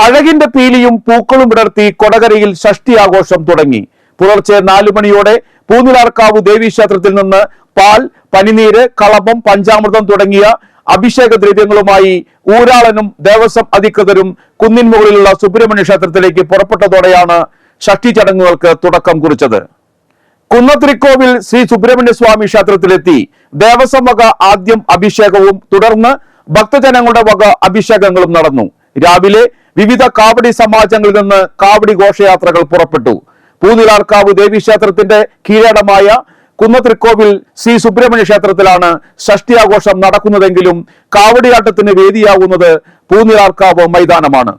അഴകിന്റെ പീലിയും പൂക്കളും വിടർത്തി കൊടകരയിൽ ഷഷ്ടി ആഘോഷം തുടങ്ങി. പുലർച്ചെ 4 മണിയോടെ പൂനിലാർക്കാവ് ദേവീക്ഷേത്രത്തിൽ നിന്ന് പാൽ, പനിനീര്, കളഭം, പഞ്ചാമൃതം തുടങ്ങിയ അഭിഷേക ദ്രവ്യങ്ങളുമായി ഊരാളനും ദേവസ്വം അധികൃതരും കുന്നിൻ മുകളിലുള്ള സുബ്രഹ്മണ്യ ക്ഷേത്രത്തിലേക്ക് പുറപ്പെട്ടതോടെയാണ് ഷഷ്ടി ചടങ്ങുകൾക്ക് തുടക്കം കുറിച്ചത്. കുന്നത്തിരിക്കോവിൽ ശ്രീ സുബ്രഹ്മണ്യ സ്വാമി ക്ഷേത്രത്തിലെത്തി ദേവസ്വം വക ആദ്യം അഭിഷേകവും തുടർന്ന് ഭക്തജനങ്ങളുടെ വക അഭിഷേകങ്ങളും നടന്നു. രാവിലെ വിവിധ കാവടി സമാജങ്ങളിൽ നിന്ന് കാവടി ഘോഷയാത്രകൾ പുറപ്പെട്ടു. പൂനിലാർക്കാവ് ദേവീക്ഷേത്രത്തിന്റെ കീഴടമായ കുന്നത്തിരിക്കോവിൽ ശ്രീ സുബ്രഹ്മണ്യ ക്ഷേത്രത്തിലാണ് ഷഷ്ടി ആഘോഷം നടക്കുന്നതെങ്കിലും കാവടിയാട്ടത്തിന് വേദിയാകുന്നത് പൂനിലാർക്കാവ് മൈതാനമാണ്.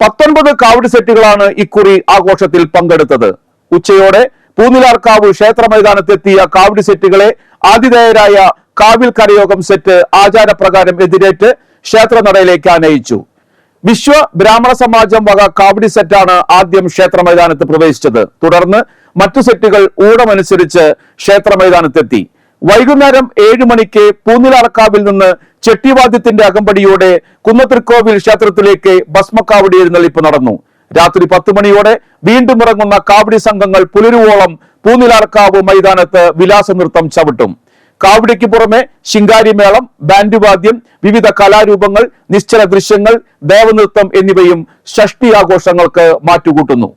19 കാവടി സെറ്റുകളാണ് ഇക്കുറി ആഘോഷത്തിൽ പങ്കെടുത്തത്. ഉച്ചയോടെ പൂനിലാർക്കാവ് ക്ഷേത്ര മൈതാനത്തെത്തിയ കാവടി സെറ്റുകളെ ആതിഥേയരായ കാവിൽ കരയോഗം സെറ്റ് ആചാരപ്രകാരം എതിരേറ്റ് ക്ഷേത്രനടയിലേക്ക് ആനയിച്ചു. വിശ്വ ബ്രാഹ്മണ സമാജം വക കാവടി സെറ്റാണ് ആദ്യം ക്ഷേത്ര മൈതാനത്ത് പ്രവേശിച്ചത്. തുടർന്ന് മറ്റു സെറ്റുകൾ ഊഴമനുസരിച്ച് ക്ഷേത്ര മൈതാനത്തെത്തി. വൈകുന്നേരം 7 മണിക്ക് പൂനിലാർക്കാവിൽ നിന്ന് ചെട്ടിവാദ്യത്തിന്റെ അകമ്പടിയോടെ കുന്നത്തിരിക്കോവിൽ ക്ഷേത്രത്തിലേക്ക് ഭസ്മക്കാവടി എഴുന്നള്ളിപ്പ് നടന്നു. രാത്രി 10 മണിയോടെ വീണ്ടും ഇറങ്ങുന്ന കാവടി സംഘങ്ങൾ പുലരുവോളം പൂനിലാർക്കാവ് മൈതാനത്ത് വിലാസ നൃത്തം ചവിട്ടും. കാവടിക്ക് പുറമെ ശിങ്കാരിമേളം, ബാൻഡ് വാദ്യം, വിവിധ കലാരൂപങ്ങൾ, നിശ്ചല ദൃശ്യങ്ങൾ, ദേവനൃത്തം എന്നിവയും ഷഷ്ടി ആഘോഷങ്ങൾക്ക് മാറ്റുകൂട്ടുന്നു.